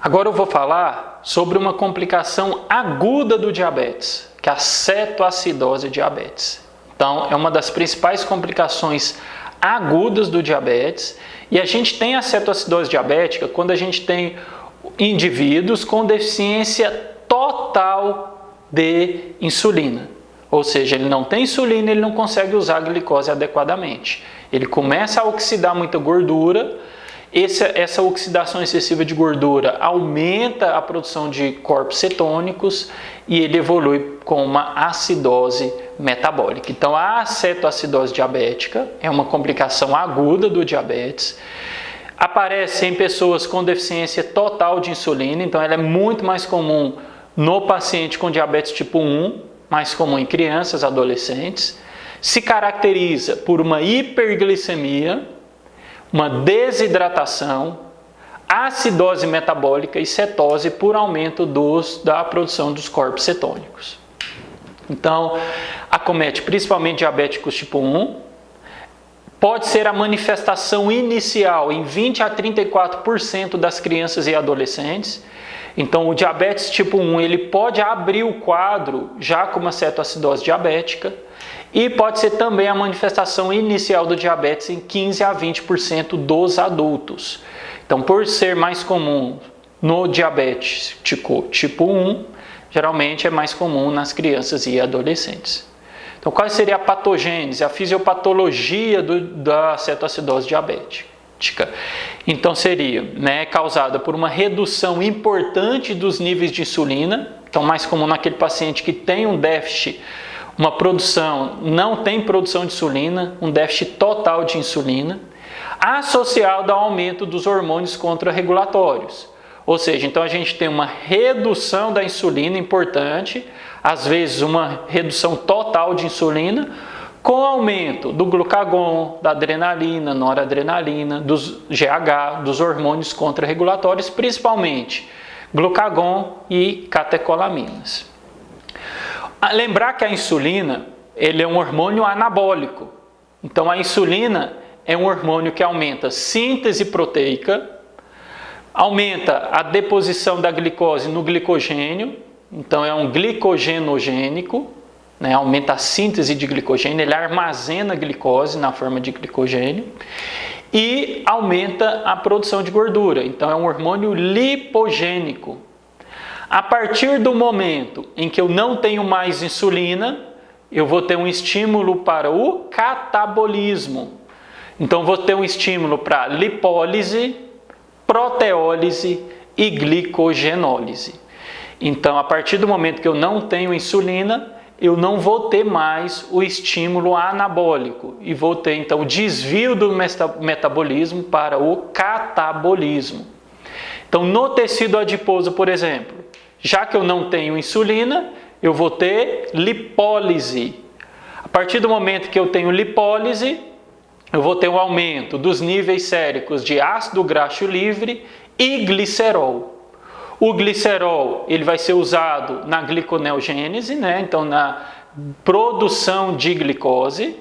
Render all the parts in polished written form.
Agora eu vou falar sobre uma complicação aguda do diabetes, que é a cetoacidose diabetes. Então, é uma das principais complicações agudas do diabetes, e a gente tem a cetoacidose diabética quando a gente tem indivíduos com deficiência total de insulina. Ou seja, ele não tem insulina, ele não consegue usar a glicose adequadamente. Ele começa a oxidar muita gordura. Essa oxidação excessiva de gordura aumenta a produção de corpos cetônicos e ele evolui com uma acidose metabólica. Então, a cetoacidose diabética é uma complicação aguda do diabetes. Aparece em pessoas com deficiência total de insulina, então ela é muito mais comum no paciente com diabetes tipo 1, mais comum em crianças, adolescentes. Se caracteriza por uma hiperglicemia, uma desidratação, acidose metabólica e cetose por aumento da produção dos corpos cetônicos. Então, acomete principalmente diabéticos tipo 1, pode ser a manifestação inicial em 20 a 34% das crianças e adolescentes. Então, o diabetes tipo 1 ele pode abrir o quadro já com uma cetoacidose diabética e pode ser também a manifestação inicial do diabetes em 15 a 20% dos adultos. Então, por ser mais comum no diabetes tipo 1, geralmente é mais comum nas crianças e adolescentes. Então, qual seria a patogênese, a fisiopatologia da cetoacidose diabética? Então, seria causada por uma redução importante dos níveis de insulina, então mais comum naquele paciente que tem um déficit, não tem produção de insulina, um déficit total de insulina, associado ao aumento dos hormônios contrarregulatórios. Ou seja, então a gente tem uma redução da insulina importante, às vezes uma redução total de insulina, com aumento do glucagon, da adrenalina, noradrenalina, dos GH, dos hormônios contrarregulatórios, principalmente glucagon e catecolaminas. Lembrar que a insulina ele é um hormônio anabólico. Então a insulina é um hormônio que aumenta a síntese proteica, aumenta a deposição da glicose no glicogênio, então é um glicogenogênico, aumenta a síntese de glicogênio, ele armazena a glicose na forma de glicogênio e aumenta a produção de gordura, então é um hormônio lipogênico. A partir do momento em que eu não tenho mais insulina, eu vou ter um estímulo para o catabolismo. Então vou ter um estímulo para lipólise, proteólise e glicogenólise. Então, a partir do momento que eu não tenho insulina, eu não vou ter mais o estímulo anabólico e vou ter então o desvio do metabolismo para o catabolismo. Então, no tecido adiposo, por exemplo, já que eu não tenho insulina, eu vou ter lipólise. A partir do momento que eu tenho lipólise, eu vou ter um aumento dos níveis séricos de ácido graxo livre e glicerol. O glicerol ele vai ser usado na gliconeogênese, então na produção de glicose,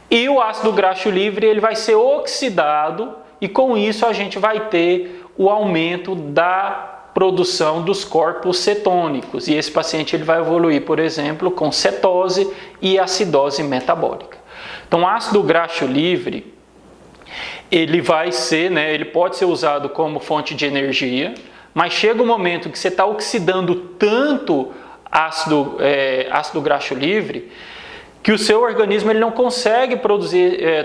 e o ácido graxo livre ele vai ser oxidado e com isso a gente vai ter o aumento da produção dos corpos cetônicos e esse paciente ele vai evoluir, por exemplo, com cetose e acidose metabólica. Então, o ácido graxo livre ele pode ser usado como fonte de energia, mas chega um momento que você está oxidando tanto ácido graxo livre que o seu organismo ele não consegue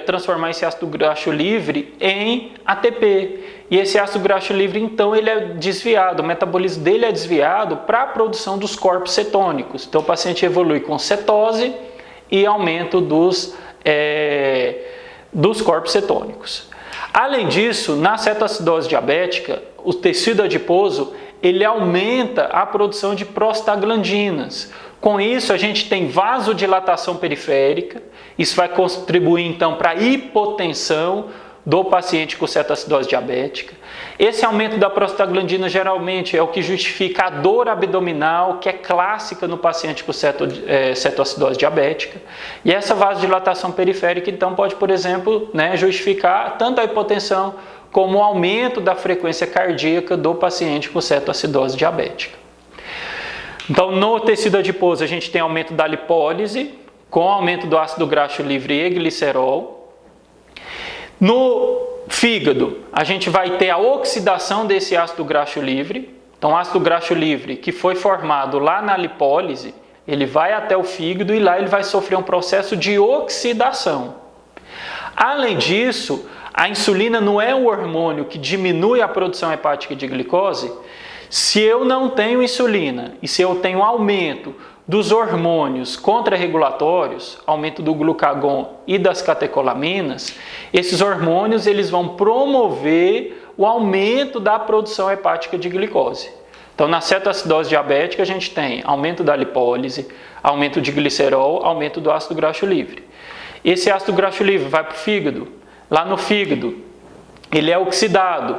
transformar esse ácido graxo livre em ATP. E esse ácido graxo livre, então, ele é desviado, o metabolismo dele é desviado para a produção dos corpos cetônicos. Então, o paciente evolui com cetose e aumento dos corpos cetônicos. Além disso, na cetoacidose diabética, o tecido adiposo ele aumenta a produção de prostaglandinas. Com isso, a gente tem vasodilatação periférica, isso vai contribuir então para a hipotensão do paciente com cetoacidose diabética. Esse aumento da prostaglandina geralmente é o que justifica a dor abdominal, que é clássica no paciente com cetoacidose diabética. E essa vasodilatação periférica então pode, por exemplo, justificar tanto a hipotensão como o aumento da frequência cardíaca do paciente com cetoacidose diabética. Então, no tecido adiposo, a gente tem aumento da lipólise, com aumento do ácido graxo livre e glicerol. No fígado, a gente vai ter a oxidação desse ácido graxo livre. Então, o ácido graxo livre que foi formado lá na lipólise, ele vai até o fígado e lá ele vai sofrer um processo de oxidação. Além disso, a insulina não é um hormônio que diminui a produção hepática de glicose. Se eu não tenho insulina e se eu tenho aumento dos hormônios contrarregulatórios, aumento do glucagon e das catecolaminas, esses hormônios eles vão promover o aumento da produção hepática de glicose. Então, na cetoacidose diabética, a gente tem aumento da lipólise, aumento de glicerol, aumento do ácido graxo livre. Esse ácido graxo livre vai para o fígado. Lá no fígado, ele é oxidado.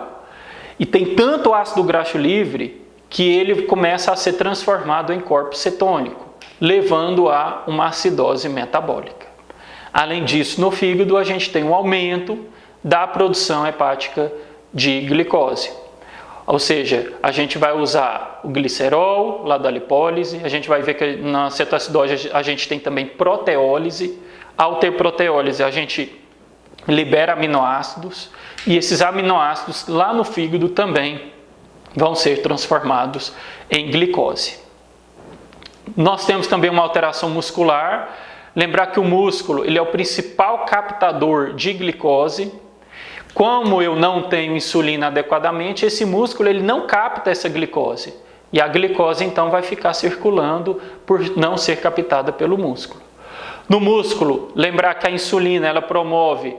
E tem tanto ácido graxo livre que ele começa a ser transformado em corpo cetônico, levando a uma acidose metabólica. Além disso, no fígado a gente tem um aumento da produção hepática de glicose. Ou seja, a gente vai usar o glicerol lá da lipólise, a gente vai ver que na cetoacidose a gente tem também proteólise. Ao ter proteólise, a gente libera aminoácidos e esses aminoácidos lá no fígado também vão ser transformados em glicose. Nós temos também uma alteração muscular. Lembrar que o músculo ele é o principal captador de glicose. Como eu não tenho insulina adequadamente, esse músculo ele não capta essa glicose. E a glicose então vai ficar circulando por não ser captada pelo músculo. No músculo, lembrar que a insulina ela promove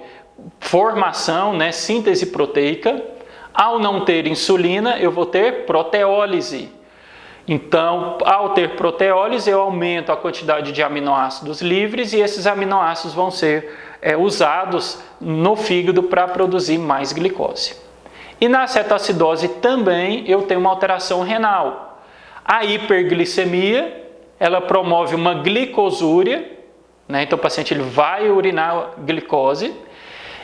formação, síntese proteica. Ao não ter insulina, eu vou ter proteólise. Então, ao ter proteólise, eu aumento a quantidade de aminoácidos livres e esses aminoácidos vão ser usados no fígado para produzir mais glicose. E na cetoacidose também eu tenho uma alteração renal. A hiperglicemia, ela promove uma glicosúria, então o paciente ele vai urinar glicose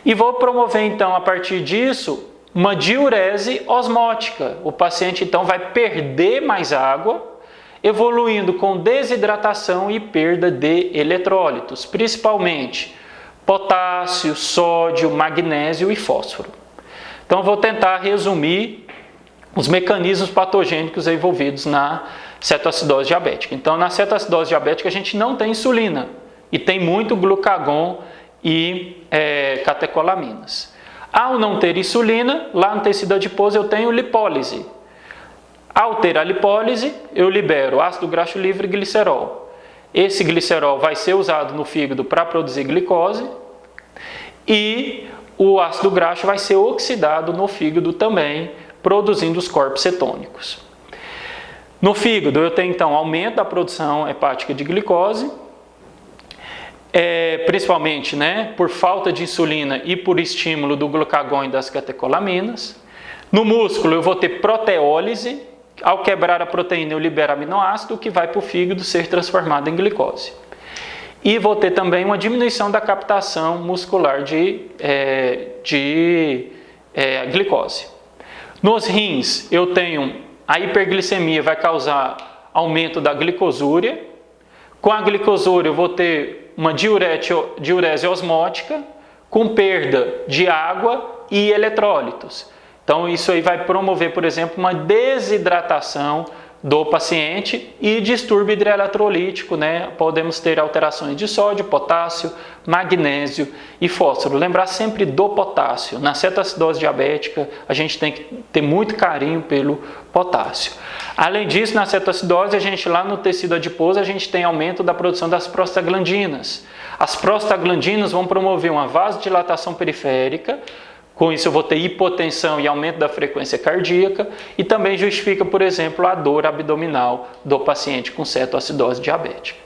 e vou promover então a partir disso uma diurese osmótica. O paciente então vai perder mais água, evoluindo com desidratação e perda de eletrólitos, principalmente potássio, sódio, magnésio e fósforo. Então vou tentar resumir os mecanismos patogênicos envolvidos na cetoacidose diabética. Então na cetoacidose diabética a gente não tem insulina e tem muito glucagon e catecolaminas. Ao não ter insulina, lá no tecido adiposo eu tenho lipólise. Ao ter a lipólise, eu libero ácido graxo livre e glicerol. Esse glicerol vai ser usado no fígado para produzir glicose e o ácido graxo vai ser oxidado no fígado também, produzindo os corpos cetônicos. No fígado eu tenho então aumento da produção hepática de glicose, principalmente por falta de insulina e por estímulo do glucagon e das catecolaminas. No músculo eu vou ter proteólise. Ao quebrar a proteína eu libero aminoácido que vai para o fígado ser transformado em glicose. E vou ter também uma diminuição da captação muscular de glicose. Nos rins eu tenho a hiperglicemia, vai causar aumento da glicosúria. Com a glicosúria eu vou ter uma diurese osmótica com perda de água e eletrólitos. Então isso aí vai promover, por exemplo, uma desidratação do paciente e distúrbio hidroeletrolítico, Podemos ter alterações de sódio, potássio, magnésio e fósforo. Lembrar sempre do potássio. Na cetoacidose diabética, a gente tem que ter muito carinho pelo potássio. Além disso, na cetoacidose, a gente lá no tecido adiposo, a gente tem aumento da produção das prostaglandinas. As prostaglandinas vão promover uma vasodilatação periférica. Com isso eu vou ter hipotensão e aumento da frequência cardíaca e também justifica, por exemplo, a dor abdominal do paciente com cetoacidose diabética.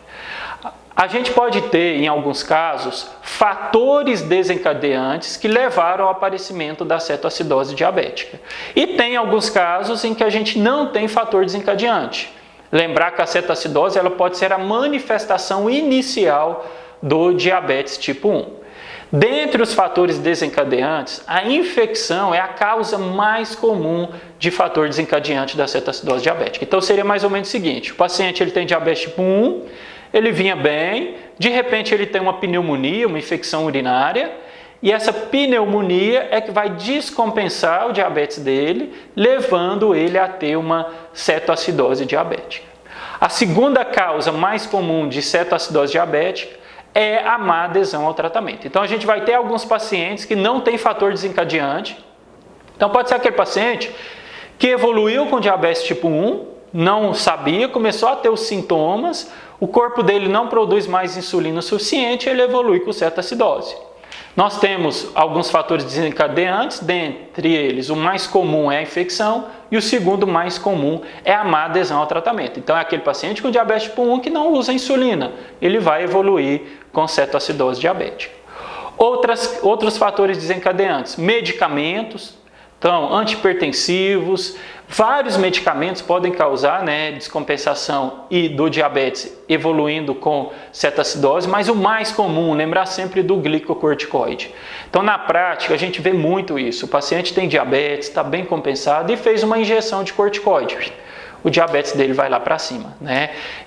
A gente pode ter, em alguns casos, fatores desencadeantes que levaram ao aparecimento da cetoacidose diabética. E tem alguns casos em que a gente não tem fator desencadeante. Lembrar que a cetoacidose ela pode ser a manifestação inicial do diabetes tipo 1. Dentre os fatores desencadeantes, a infecção é a causa mais comum de fator desencadeante da cetoacidose diabética. Então seria mais ou menos o seguinte: o paciente ele tem diabetes tipo 1, ele vinha bem, de repente ele tem uma pneumonia, uma infecção urinária, e essa pneumonia é que vai descompensar o diabetes dele, levando ele a ter uma cetoacidose diabética. A segunda causa mais comum de cetoacidose diabética é a má adesão ao tratamento. Então a gente vai ter alguns pacientes que não tem fator desencadeante. Então pode ser aquele paciente que evoluiu com diabetes tipo 1, não sabia, começou a ter os sintomas, o corpo dele não produz mais insulina suficiente, ele evolui com cetoacidose. Nós temos alguns fatores desencadeantes, dentre eles o mais comum é a infecção e o segundo mais comum é a má adesão ao tratamento. Então é aquele paciente com diabetes tipo 1 que não usa insulina, ele vai evoluir com cetoacidose diabética. Outros fatores desencadeantes, medicamentos, então antihipertensivos, vários medicamentos podem causar descompensação e do diabetes evoluindo com cetoacidose, mas o mais comum, lembrar sempre do glicocorticoide. Então na prática a gente vê muito isso, o paciente tem diabetes, está bem compensado e fez uma injeção de corticoide. O diabetes dele vai lá para cima,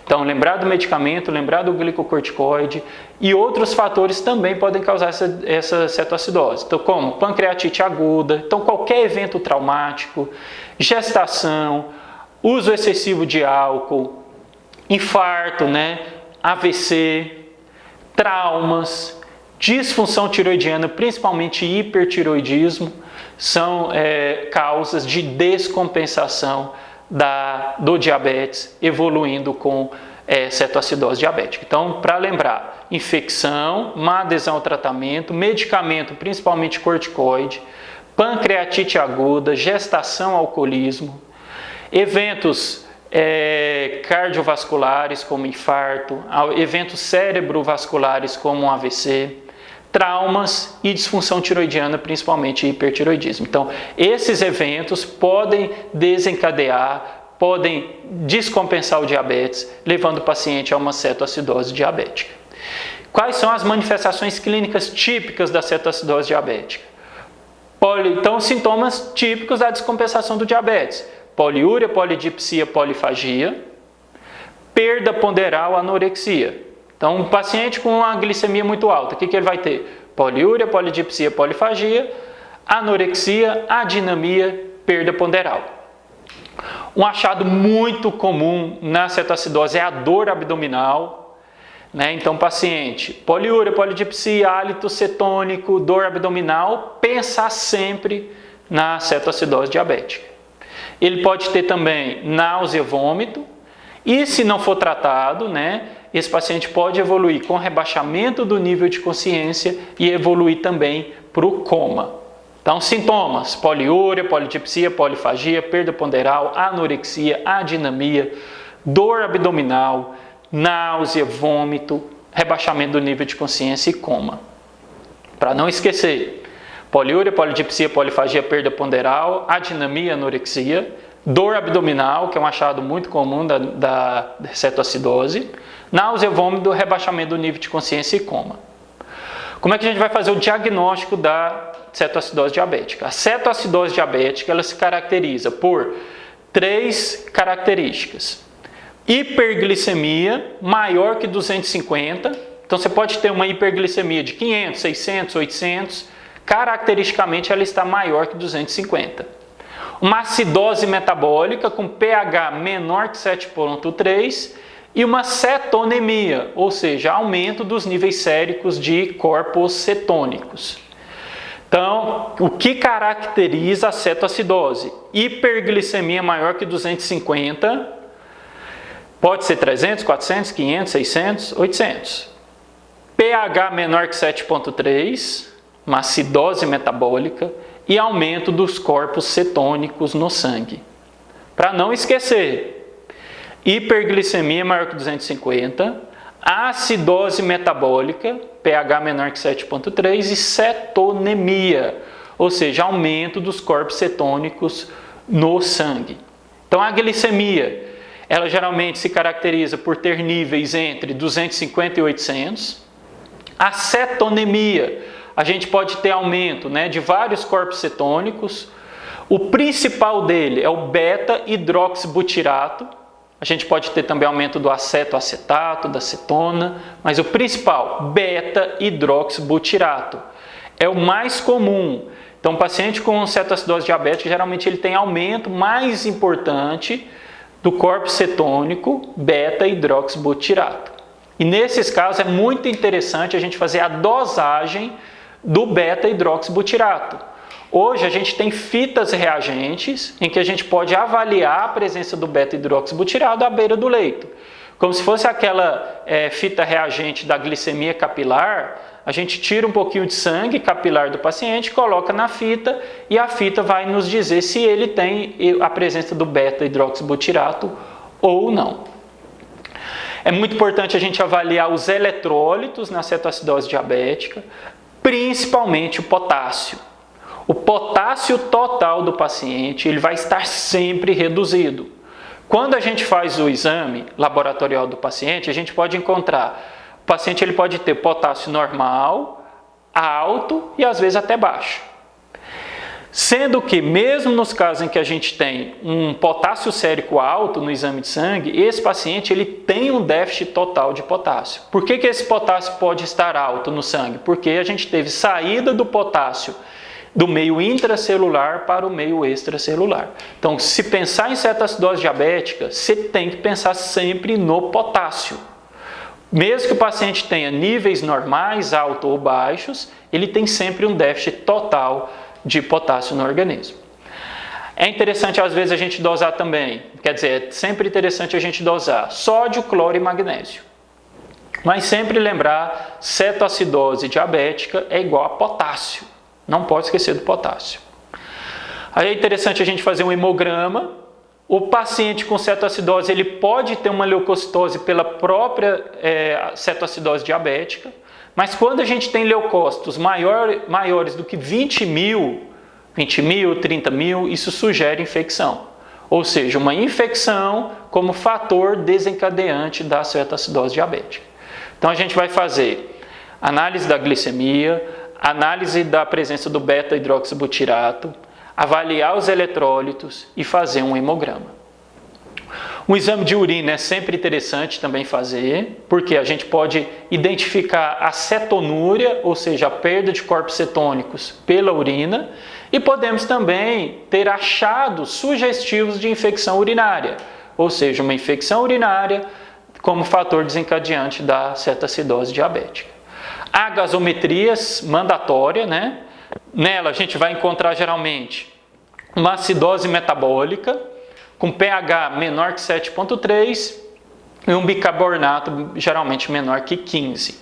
Então, lembrar do medicamento, lembrar do glicocorticoide e outros fatores também podem causar essa cetoacidose. Então, como pancreatite aguda, então qualquer evento traumático, gestação, uso excessivo de álcool, infarto, AVC, traumas, disfunção tiroidiana, principalmente hipertiroidismo, são causas de descompensação do diabetes evoluindo com cetoacidose diabética. Então, para lembrar, infecção, má adesão ao tratamento, medicamento, principalmente corticoide, pancreatite aguda, gestação, alcoolismo, eventos cardiovasculares como infarto, eventos cerebrovasculares como um AVC, traumas e disfunção tiroidiana, principalmente hipertiroidismo. Então, esses eventos podem desencadear, podem descompensar o diabetes, levando o paciente a uma cetoacidose diabética. Quais são as manifestações clínicas típicas da cetoacidose diabética? Então, sintomas típicos da descompensação do diabetes: poliúria, polidipsia, polifagia, perda ponderal, anorexia. Então, um paciente com uma glicemia muito alta, o que ele vai ter? Poliúria, polidipsia, polifagia, anorexia, adinamia, perda ponderal. Um achado muito comum na cetoacidose é a dor abdominal, Então, paciente, poliúria, polidipsia, hálito cetônico, dor abdominal, pensar sempre na cetoacidose diabética. Ele pode ter também náusea, vômito, e se não for tratado, esse paciente pode evoluir com rebaixamento do nível de consciência e evoluir também para o coma. Então, sintomas: poliúria, polidipsia, polifagia, perda ponderal, anorexia, adinamia, dor abdominal, náusea, vômito, rebaixamento do nível de consciência e coma. Para não esquecer: poliúria, polidipsia, polifagia, perda ponderal, adinamia, anorexia, dor abdominal, que é um achado muito comum da cetoacidose, náusea, vômito, rebaixamento do nível de consciência e coma. Como é que a gente vai fazer o diagnóstico da cetoacidose diabética? A cetoacidose diabética ela se caracteriza por 3 características: hiperglicemia maior que 250, então você pode ter uma hiperglicemia de 500, 600, 800, caracteristicamente ela está maior que 250. Uma acidose metabólica com pH menor que 7,3 e uma cetonemia, ou seja, aumento dos níveis séricos de corpos cetônicos. Então, o que caracteriza a cetoacidose? Hiperglicemia maior que 250, pode ser 300, 400, 500, 600, 800. pH menor que 7,3, uma acidose metabólica e aumento dos corpos cetônicos no sangue. Para não esquecer, hiperglicemia maior que 250, acidose metabólica, pH menor que 7,3 e cetonemia, ou seja, aumento dos corpos cetônicos no sangue. Então a glicemia, ela geralmente se caracteriza por ter níveis entre 250 e 800. A cetonemia, a gente pode ter aumento, né, de vários corpos cetônicos. O principal dele é o beta-hidroxibutirato. A gente pode ter também aumento do acetato, da cetona, mas o principal, beta-hidroxibutirato, é o mais comum. Então, o paciente com cetoacidose diabética, geralmente ele tem aumento mais importante do corpo cetônico beta-hidroxibutirato. E nesses casos é muito interessante a gente fazer a dosagem do beta-hidroxibutirato. Hoje a gente tem fitas reagentes em que a gente pode avaliar a presença do beta-hidroxibutirato à beira do leito. Como se fosse aquela fita reagente da glicemia capilar, a gente tira um pouquinho de sangue capilar do paciente, coloca na fita e a fita vai nos dizer se ele tem a presença do beta-hidroxibutirato ou não. É muito importante a gente avaliar os eletrólitos na cetoacidose diabética, principalmente o potássio. O potássio total do paciente ele vai estar sempre reduzido. Quando a gente faz o exame laboratorial do paciente, a gente pode encontrar o paciente ele pode ter potássio normal, alto e às vezes até baixo. Sendo que mesmo nos casos em que a gente tem um potássio sérico alto no exame de sangue, esse paciente ele tem um déficit total de potássio. Por que esse potássio pode estar alto no sangue? Porque a gente teve saída do potássio do meio intracelular para o meio extracelular. Então, se pensar em cetoacidose diabética, você tem que pensar sempre no potássio. Mesmo que o paciente tenha níveis normais, altos ou baixos, ele tem sempre um déficit total de potássio no organismo. É interessante às vezes a gente dosar também, quer dizer, é sempre interessante a gente dosar sódio, cloro e magnésio. Mas sempre lembrar, cetoacidose diabética é igual a potássio. Não pode esquecer do potássio. Aí é interessante a gente fazer um hemograma. O paciente com cetoacidose ele pode ter uma leucocitose pela própria cetoacidose diabética, mas quando a gente tem leucócitos maiores do que 20 mil, 30 mil, isso sugere infecção. Ou seja, uma infecção como fator desencadeante da cetoacidose diabética. Então a gente vai fazer análise da glicemia, análise da presença do beta-hidroxibutirato, avaliar os eletrólitos e fazer um hemograma. Um exame de urina é sempre interessante também fazer, porque a gente pode identificar a cetonúria, ou seja, a perda de corpos cetônicos pela urina, e podemos também ter achados sugestivos de infecção urinária, ou seja, uma infecção urinária como fator desencadeante da cetoacidose diabética. A gasometria mandatória, né? Nela a gente vai encontrar geralmente uma acidose metabólica com pH menor que 7,3 e um bicarbonato geralmente menor que 15.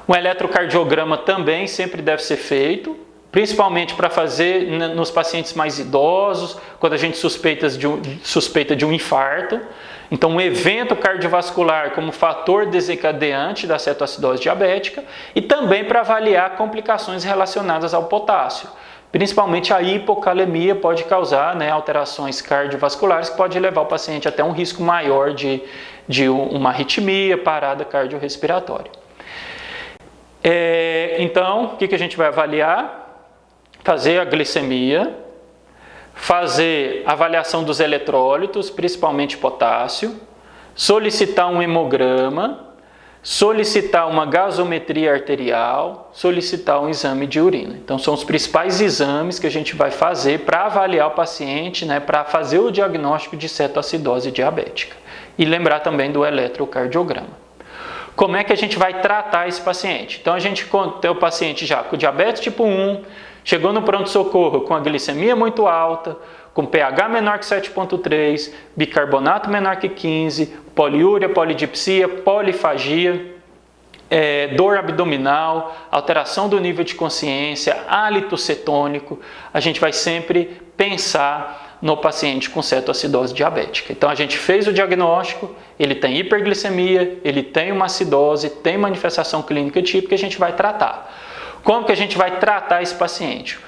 Um eletrocardiograma também sempre deve ser feito, principalmente para fazer nos pacientes mais idosos, quando a gente suspeita de um infarto. Então, um evento cardiovascular como fator desencadeante da cetoacidose diabética e também para avaliar complicações relacionadas ao potássio. Principalmente a hipocalemia pode causar alterações cardiovasculares que pode levar o paciente até um risco maior de uma arritmia, parada cardiorrespiratória. Então, o que a gente vai avaliar? Fazer a glicemia, fazer avaliação dos eletrólitos, principalmente potássio, solicitar um hemograma, solicitar uma gasometria arterial, solicitar um exame de urina. Então, são os principais exames que a gente vai fazer para avaliar o paciente, para fazer o diagnóstico de cetoacidose diabética. E lembrar também do eletrocardiograma. Como é que a gente vai tratar esse paciente? Então, a gente tem o paciente já com diabetes tipo 1, chegou no pronto-socorro com a glicemia muito alta, com pH menor que 7,3, bicarbonato menor que 15, poliúria, polidipsia, polifagia, dor abdominal, alteração do nível de consciência, hálito cetônico. A gente vai sempre pensar no paciente com cetoacidose diabética. Então a gente fez o diagnóstico, ele tem hiperglicemia, ele tem uma acidose, tem manifestação clínica típica, a gente vai tratar. Como que a gente vai tratar esse paciente?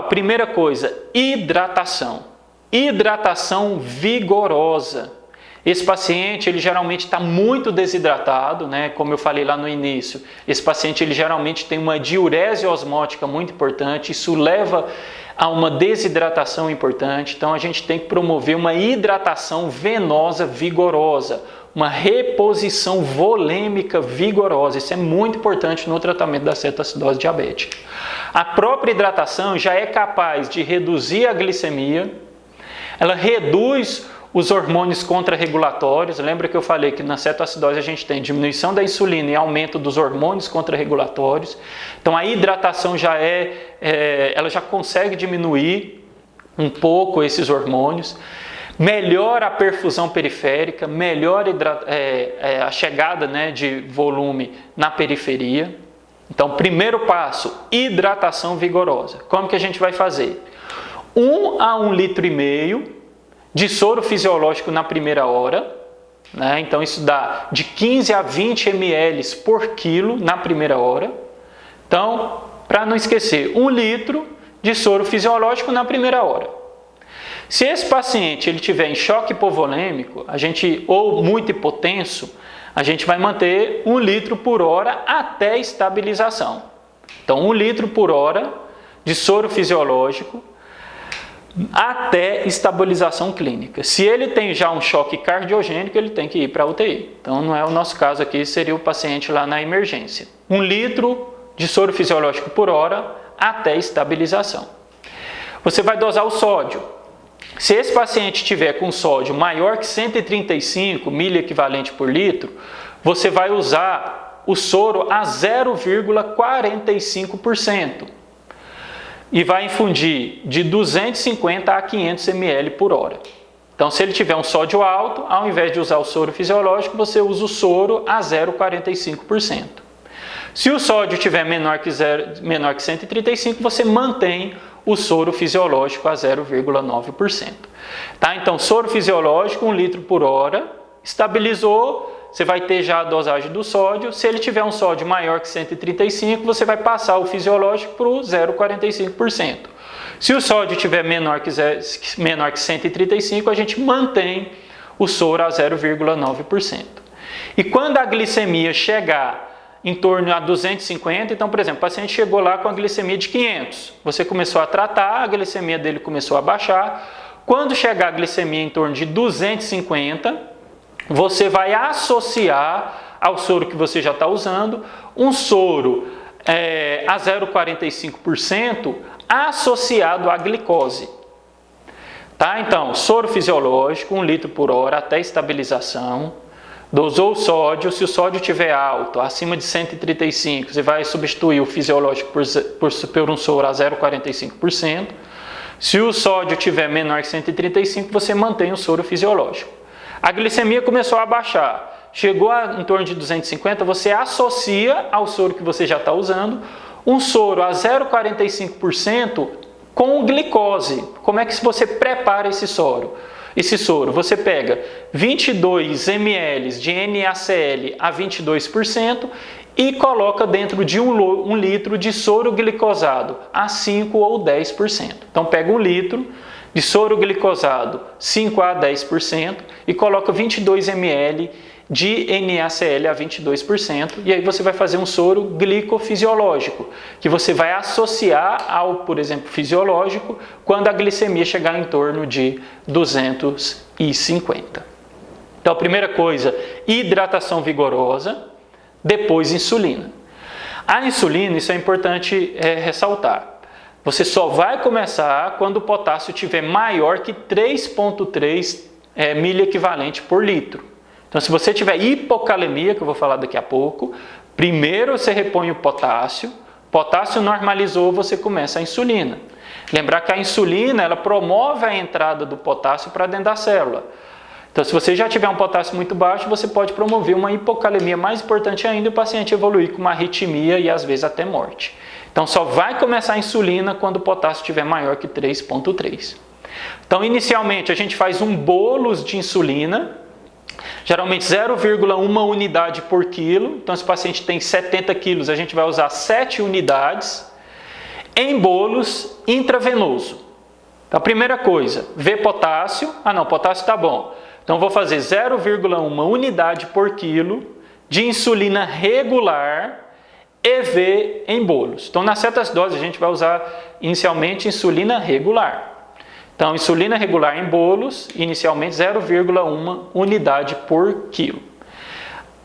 Primeira coisa, hidratação. Hidratação vigorosa. Esse paciente, ele geralmente está muito desidratado, né? Como eu falei lá no início, esse paciente ele geralmente tem uma diurese osmótica muito importante, isso leva a uma desidratação importante, então a gente tem que promover uma hidratação venosa vigorosa, uma reposição volêmica vigorosa, isso é muito importante no tratamento da cetoacidose diabética. A própria hidratação já é capaz de reduzir a glicemia, ela reduz os hormônios contrarregulatórios. Lembra que eu falei que na cetoacidose a gente tem diminuição da insulina e aumento dos hormônios contrarregulatórios. Então a hidratação ela já consegue diminuir um pouco esses hormônios, melhora a perfusão periférica, melhora a chegada, né, de volume na periferia. Então, primeiro passo, hidratação vigorosa. Como que a gente vai fazer? 1 a 1,5 litro de soro fisiológico na primeira hora, né? Então isso dá de 15 a 20 ml por quilo na primeira hora. Então, para não esquecer, 1 litro de soro fisiológico na primeira hora. Se esse paciente ele tiver em choque hipovolêmico, ou muito hipotenso, a gente vai manter 1 litro por hora até estabilização. Então, 1 litro por hora de soro fisiológico até estabilização clínica. Se ele tem já um choque cardiogênico, ele tem que ir para a UTI. Então, não é o nosso caso aqui, seria o paciente lá na emergência. 1 litro de soro fisiológico por hora até estabilização. Você vai dosar o sódio. Se esse paciente tiver com sódio maior que 135 miliequivalente por litro, você vai usar o soro a 0,45%. E vai infundir de 250 a 500 ml por hora. Então, se ele tiver um sódio alto, ao invés de usar o soro fisiológico, você usa o soro a 0,45%. Se o sódio tiver menor que 135, você mantém o soro fisiológico a 0,9%. Tá? Então, soro fisiológico, 1 litro por hora, estabilizou, você vai ter já a dosagem do sódio. Se ele tiver um sódio maior que 135, você vai passar o fisiológico para o 0,45%. Se o sódio tiver menor que 135, a gente mantém o soro a 0,9%. E quando a glicemia chegar em torno a 250, então, por exemplo, o paciente chegou lá com a glicemia de 500, você começou a tratar, a glicemia dele começou a baixar. Quando chegar a glicemia em torno de 250, você vai associar ao soro que você já está usando um soro a 0,45% associado à glicose. Tá? Então, soro fisiológico, 1 litro por hora até estabilização. Dosou o sódio, se o sódio estiver alto, acima de 135, você vai substituir o fisiológico por um soro a 0,45%. Se o sódio estiver menor que 135, você mantém o soro fisiológico. A glicemia começou a baixar, chegou em torno de 250, você associa ao soro que você já está usando um soro a 0,45% com glicose. Como é que você prepara esse soro? Esse soro, você pega 22 ml de NaCl a 22% e coloca dentro de 1 litro de soro glicosado a 5 ou 10%. Então pega 1 litro de soro glicosado 5 a 10% e coloca 22 ml de NaCl a 22%, e aí você vai fazer um soro glicofisiológico, que você vai associar ao, por exemplo, fisiológico, quando a glicemia chegar em torno de 250. Então, a primeira coisa, hidratação vigorosa, depois insulina. A insulina, isso é importante ressaltar. Você só vai começar quando o potássio estiver maior que 3,3 miliequivalente por litro. Então, se você tiver hipocalemia, que eu vou falar daqui a pouco, primeiro você repõe o potássio normalizou, você começa a insulina. Lembrar que a insulina, ela promove a entrada do potássio para dentro da célula. Então, se você já tiver um potássio muito baixo, você pode promover uma hipocalemia. Mais importante ainda, o paciente evoluir com uma arritmia e às vezes até morte. Então, só vai começar a insulina quando o potássio estiver maior que 3,3. Então, inicialmente, a gente faz um bolos de insulina, geralmente 0,1 unidade por quilo. Então, se o paciente tem 70 quilos, a gente vai usar 7 unidades em bolos intravenoso. Então, a primeira coisa, vê potássio. Potássio está bom. Então, vou fazer 0,1 unidade por quilo de insulina regular EV em bolos. Então, na cetoacidose, a gente vai usar inicialmente insulina regular. Então, insulina regular em bolos, inicialmente 0,1 unidade por quilo.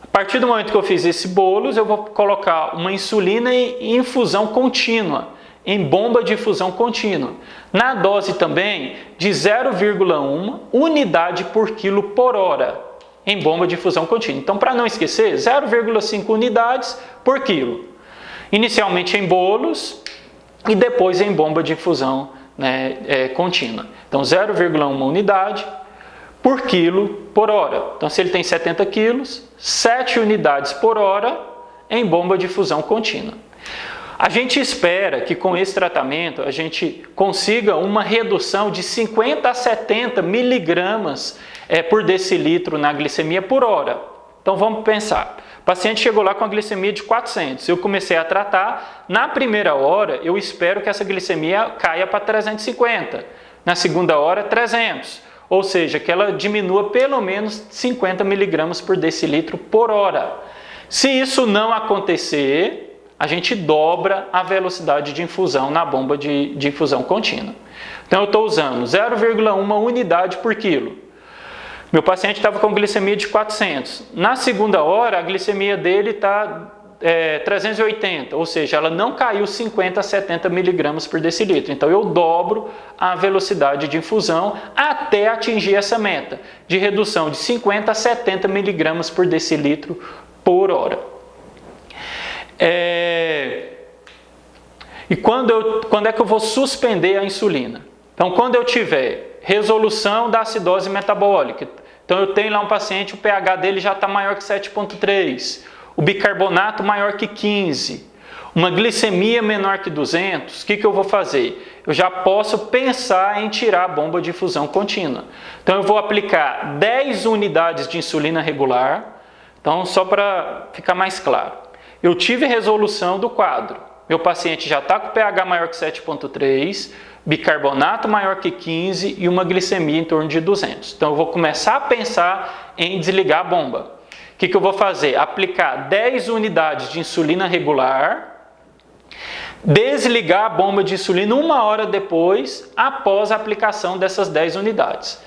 A partir do momento que eu fiz esse bolos, eu vou colocar uma insulina em infusão contínua, em bomba de infusão contínua, na dose também de 0,1 unidade por quilo por hora, em bomba de infusão contínua. Então, para não esquecer, 0,5 unidades por quilo, inicialmente em bolos e depois em bomba de infusão contínua. Então, 0,1 unidade por quilo por hora. Então, se ele tem 70 quilos, 7 unidades por hora em bomba de infusão contínua. A gente espera que com esse tratamento a gente consiga uma redução de 50 a 70 miligramas por decilitro na glicemia por hora. Então vamos pensar, o paciente chegou lá com a glicemia de 400, eu comecei a tratar, na primeira hora eu espero que essa glicemia caia para 350, na segunda hora 300, ou seja, que ela diminua pelo menos 50 miligramas por decilitro por hora. Se isso não acontecer, a gente dobra a velocidade de infusão na bomba de infusão contínua. Então eu estou usando 0,1 unidade por quilo. Meu paciente estava com glicemia de 400. Na segunda hora, a glicemia dele está 380, ou seja, ela não caiu 50 a 70 miligramas por decilitro. Então eu dobro a velocidade de infusão até atingir essa meta de redução de 50 a 70 miligramas por decilitro por hora. E quando é que eu vou suspender a insulina? Então, quando eu tiver resolução da acidose metabólica, então eu tenho lá um paciente, o pH dele já está maior que 7,3, o bicarbonato maior que 15, uma glicemia menor que 200, o que eu vou fazer? Eu já posso pensar em tirar a bomba de infusão contínua. Então, eu vou aplicar 10 unidades de insulina regular, então só para ficar mais claro. Eu tive resolução do quadro. Meu paciente já está com pH maior que 7,3, bicarbonato maior que 15 e uma glicemia em torno de 200. Então eu vou começar a pensar em desligar a bomba. O que eu vou fazer? Aplicar 10 unidades de insulina regular, desligar a bomba de insulina 1 hora depois, após a aplicação dessas 10 unidades.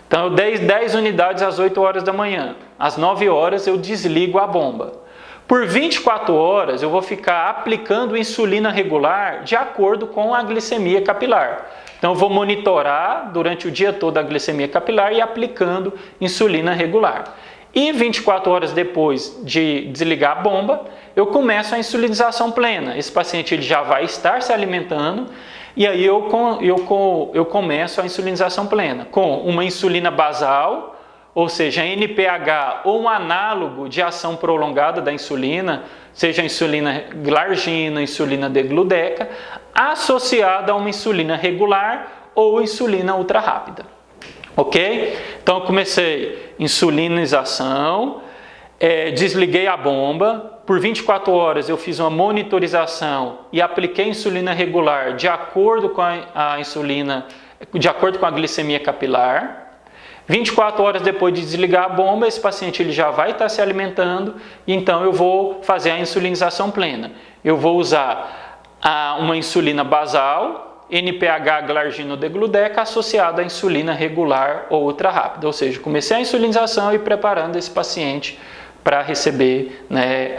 Então eu dei 10 unidades às 8 horas da manhã. Às 9 horas eu desligo a bomba. Por 24 horas eu vou ficar aplicando insulina regular de acordo com a glicemia capilar. Então eu vou monitorar durante o dia todo a glicemia capilar e aplicando insulina regular. E 24 horas depois de desligar a bomba, eu começo a insulinização plena. Esse paciente ele já vai estar se alimentando e aí eu começo a insulinização plena com uma insulina basal, ou seja, NPH ou um análogo de ação prolongada da insulina, seja a insulina glargina, insulina degludeca, associada a uma insulina regular ou insulina ultra rápida. Ok? Então eu comecei insulinização, desliguei a bomba, por 24 horas eu fiz uma monitorização e apliquei insulina regular de acordo com a insulina, de acordo com a glicemia capilar. 24 horas depois de desligar a bomba, esse paciente ele já vai estar se alimentando, e então eu vou fazer a insulinização plena. Eu vou usar uma insulina basal, NPH glargina ou degludeca, associada à insulina regular ou ultra rápida. Ou seja, comecei a insulinização e preparando esse paciente para receber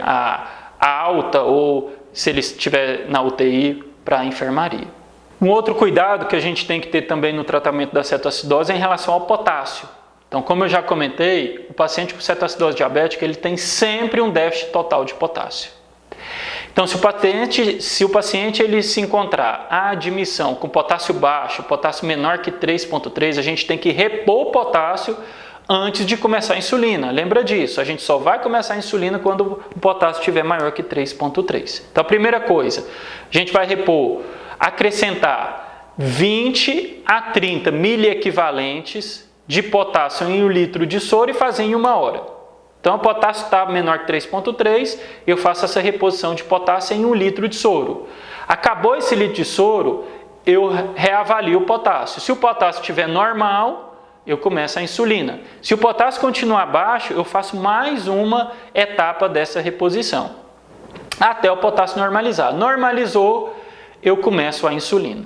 a alta ou, se ele estiver na UTI, para a enfermaria. Um outro cuidado que a gente tem que ter também no tratamento da cetoacidose é em relação ao potássio. Então, como eu já comentei, o paciente com cetoacidose diabética ele tem sempre um déficit total de potássio. Então, se o paciente ele se encontrar à admissão com potássio baixo, potássio menor que 3,3, a gente tem que repor o potássio antes de começar a insulina. Lembra disso, a gente só vai começar a insulina quando o potássio estiver maior que 3,3. Então, a primeira coisa, a gente vai repor, acrescentar 20 a 30 miliequivalentes de potássio em 1 litro de soro e fazer em 1 hora. Então, o potássio está menor que 3,3, eu faço essa reposição de potássio em 1 litro de soro. Acabou esse litro de soro, eu reavalio o potássio. Se o potássio estiver normal, eu começo a insulina. Se o potássio continuar baixo, eu faço mais uma etapa dessa reposição, até o potássio normalizar. Normalizou, eu começo a insulina.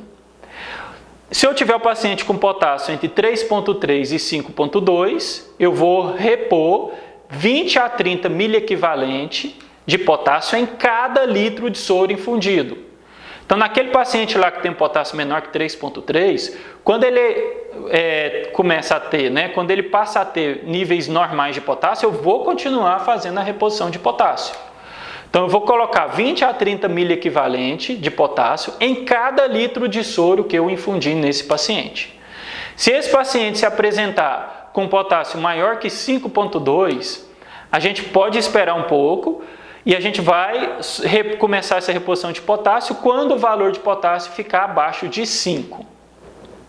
Se eu tiver o paciente com potássio entre 3,3 e 5,2, eu vou repor 20 a 30 miliequivalente de potássio em cada litro de soro infundido. Então, naquele paciente lá que tem potássio menor que 3,3, quando ele começa a ter, quando ele passa a ter níveis normais de potássio, eu vou continuar fazendo a reposição de potássio. Então, eu vou colocar 20 a 30 miliequivalente de potássio em cada litro de soro que eu infundi nesse paciente. Se esse paciente se apresentar com potássio maior que 5,2, a gente pode esperar um pouco e a gente vai começar essa reposição de potássio quando o valor de potássio ficar abaixo de 5.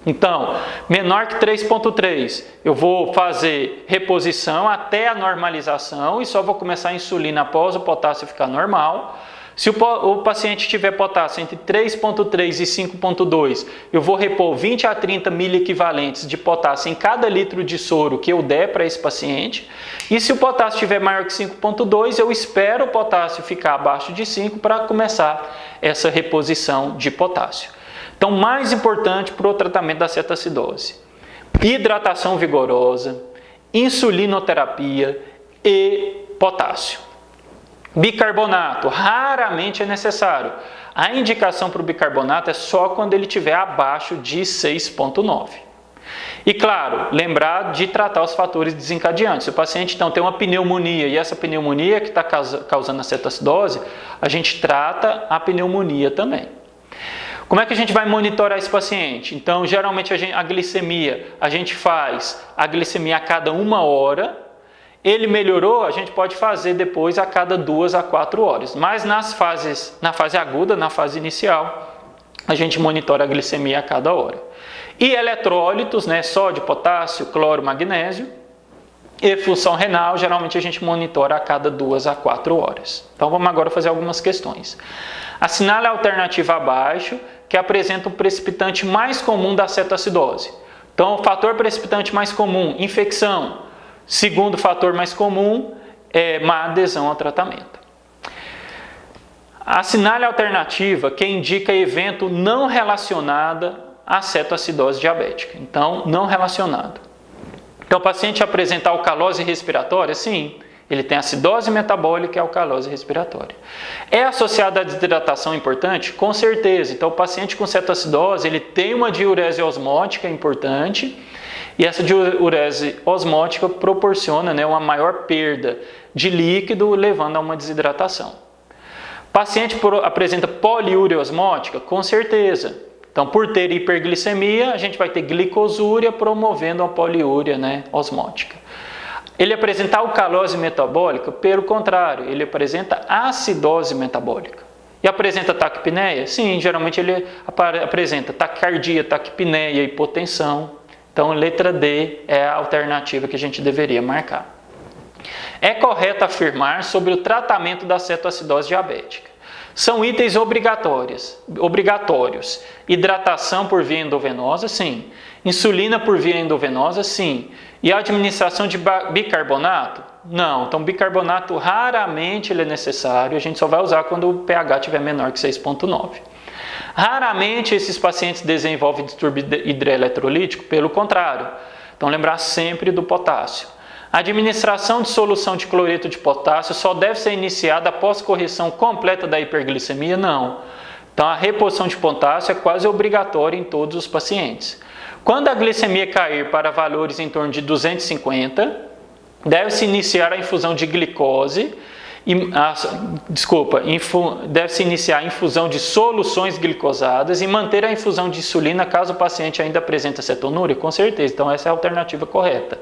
Então, menor que 3,3, eu vou fazer reposição até a normalização e só vou começar a insulina após o potássio ficar normal. Se o paciente tiver potássio entre 3,3 e 5,2, eu vou repor 20 a 30 miliequivalentes de potássio em cada litro de soro que eu der para esse paciente. E se o potássio estiver maior que 5,2, eu espero o potássio ficar abaixo de 5 para começar essa reposição de potássio. Então, mais importante para o tratamento da cetoacidose: hidratação vigorosa, insulinoterapia e potássio. Bicarbonato, raramente é necessário. A indicação para o bicarbonato é só quando ele estiver abaixo de 6,9. E claro, lembrar de tratar os fatores desencadeantes. Se o paciente então tem uma pneumonia e essa pneumonia que está causando a cetoacidose, a gente trata a pneumonia também. Como é que a gente vai monitorar esse paciente? Então, geralmente a glicemia, a gente faz a glicemia a cada 1 hora. Ele melhorou, a gente pode fazer depois a cada 2 a 4 horas. Mas na fase aguda, na fase inicial, a gente monitora a glicemia a cada hora. E eletrólitos, sódio, potássio, cloro, magnésio. E função renal, geralmente a gente monitora a cada 2 a 4 horas. Então vamos agora fazer algumas questões. Assinale a alternativa abaixo que apresenta o precipitante mais comum da cetoacidose. Então, o fator precipitante mais comum, infecção. Segundo fator mais comum é má adesão ao tratamento. Assinale a alternativa que indica evento não relacionado à cetoacidose diabética. Então, não relacionado. Então, o paciente apresenta alcalose respiratória? Sim, ele tem acidose metabólica e alcalose respiratória. É associado à desidratação importante? Com certeza. Então, o paciente com cetoacidose, ele tem uma diurese osmótica importante. E essa diurese osmótica proporciona uma maior perda de líquido, levando a uma desidratação. O paciente apresenta poliúria osmótica? Com certeza. Então, por ter hiperglicemia, a gente vai ter glicosúria promovendo a poliúria osmótica. Ele apresenta alcalose metabólica? Pelo contrário, ele apresenta acidose metabólica. E apresenta taquipneia? Sim, geralmente ele apresenta taquicardia, taquipneia, hipotensão. Então, letra D é a alternativa que a gente deveria marcar. É correto afirmar sobre o tratamento da cetoacidose diabética. São itens obrigatórios. Hidratação por via endovenosa, sim. Insulina por via endovenosa, sim. E a administração de bicarbonato? Não. Então, bicarbonato raramente ele é necessário. A gente só vai usar quando o pH estiver menor que 6,9. Raramente esses pacientes desenvolvem distúrbio hidroeletrolítico, pelo contrário. Então, lembrar sempre do potássio. A administração de solução de cloreto de potássio só deve ser iniciada após correção completa da hiperglicemia? Não. Então, a reposição de potássio é quase obrigatória em todos os pacientes. Quando a glicemia cair para valores em torno de 250, deve-se iniciar a infusão de glicose. Deve-se iniciar a infusão de soluções glicosadas e manter a infusão de insulina caso o paciente ainda apresente cetonúria? Com certeza, então essa é a alternativa correta.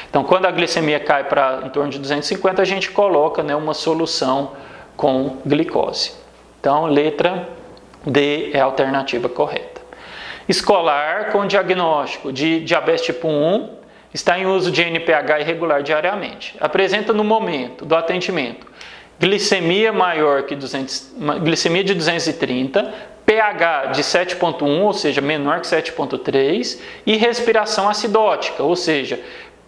Então, quando a glicemia cai para em torno de 250, a gente coloca uma solução com glicose. Então, letra D é a alternativa correta. Escolar com diagnóstico de diabetes tipo 1, está em uso de NPH irregular diariamente. Apresenta no momento do atendimento glicemia maior que glicemia de 230, pH de 7,1, ou seja, menor que 7,3, e respiração acidótica, ou seja,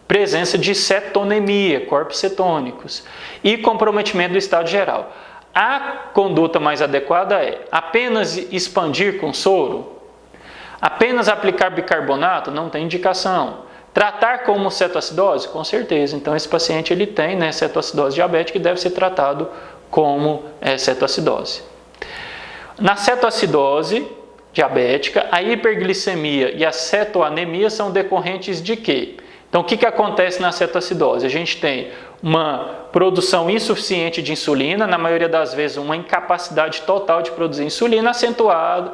presença de cetonemia, corpos cetônicos, e comprometimento do estado geral. A conduta mais adequada é apenas expandir com soro, apenas aplicar bicarbonato, não tem indicação. Tratar como cetoacidose? Com certeza. Então, esse paciente ele tem, né, cetoacidose diabética e deve ser tratado como cetoacidose. Na cetoacidose diabética, a hiperglicemia e a cetoanemia são decorrentes de quê? Então, o que acontece na cetoacidose? A gente tem uma produção insuficiente de insulina, na maioria das vezes uma incapacidade total de produzir insulina,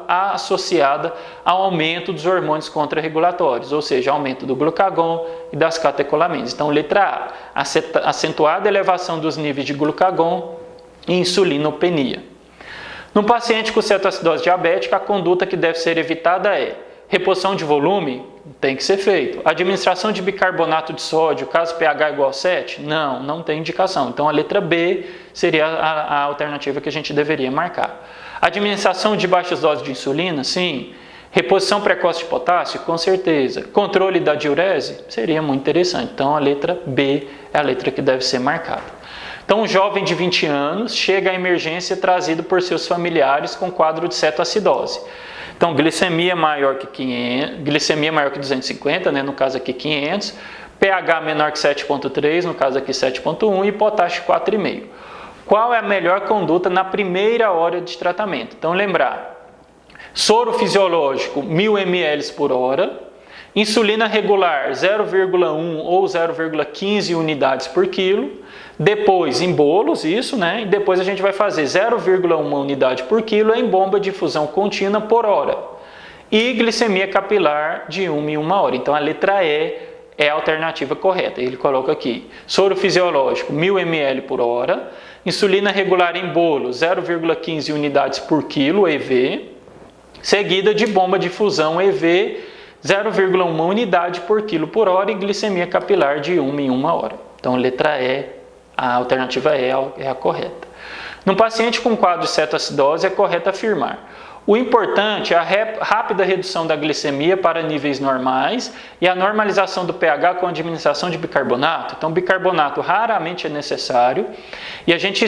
associada ao aumento dos hormônios contrarregulatórios, ou seja, aumento do glucagon e das catecolaminas. Então, letra A, acentuada elevação dos níveis de glucagon e insulinopenia. No paciente com cetoacidose diabética, a conduta que deve ser evitada é reposição de volume, tem que ser feito. Administração de bicarbonato de sódio, caso pH igual a 7? Não tem indicação. Então, a letra B seria a alternativa que a gente deveria marcar. Administração de baixas doses de insulina? Sim. Reposição precoce de potássio? Com certeza. Controle da diurese? Seria muito interessante. Então, a letra B é a letra que deve ser marcada. Então, um jovem de 20 anos chega à emergência trazido por seus familiares com quadro de cetoacidose. Então, glicemia maior que 500, glicemia maior que 250, né, no caso aqui 500, pH menor que 7,3, no caso aqui 7,1 e potássio 4,5. Qual é a melhor conduta na primeira hora de tratamento? Então, lembrar, soro fisiológico 1000 ml por hora, insulina regular 0,1 ou 0,15 unidades por quilo, depois em bolos, isso, né? E depois a gente vai fazer 0,1 unidade por quilo em bomba de infusão contínua por hora. E glicemia capilar de 1 em 1 hora. Então a letra E é a alternativa correta. Ele coloca aqui, soro fisiológico 1000 ml por hora, insulina regular em bolo 0,15 unidades por quilo, EV, seguida de bomba de infusão EV 0,1 unidade por quilo por hora e glicemia capilar de 1 em 1 hora. Então, letra E, a alternativa E é a correta. No paciente com quadro de cetoacidose, é correto afirmar: o importante é a rápida redução da glicemia para níveis normais e a normalização do pH com a administração de bicarbonato. Então, bicarbonato raramente é necessário e a gente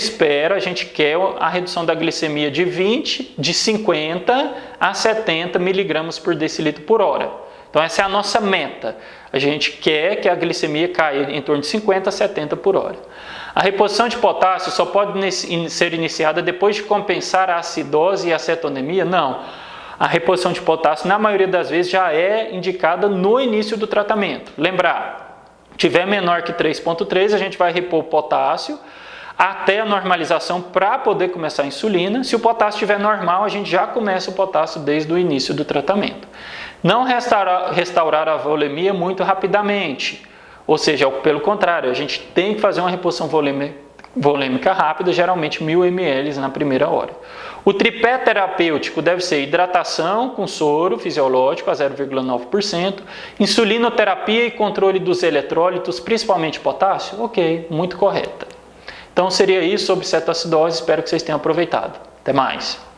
quer a redução da glicemia de 50 a 70 miligramas por decilitro por hora. Então, essa é a nossa meta. A gente quer que a glicemia caia em torno de 50 a 70 por hora. A reposição de potássio só pode ser iniciada depois de compensar a acidose e a cetonemia? Não. A reposição de potássio, na maioria das vezes, já é indicada no início do tratamento. Lembrar, tiver menor que 3,3, a gente vai repor potássio até a normalização para poder começar a insulina. Se o potássio estiver normal, a gente já começa o potássio desde o início do tratamento. Não restaurar a volemia muito rapidamente, ou seja, pelo contrário, a gente tem que fazer uma reposição volêmica rápida, geralmente 1000 ml na primeira hora. O tripé terapêutico deve ser hidratação com soro fisiológico a 0,9%, insulinoterapia e controle dos eletrólitos, principalmente potássio? Ok, muito correta. Então seria isso sobre cetoacidose, espero que vocês tenham aproveitado. Até mais!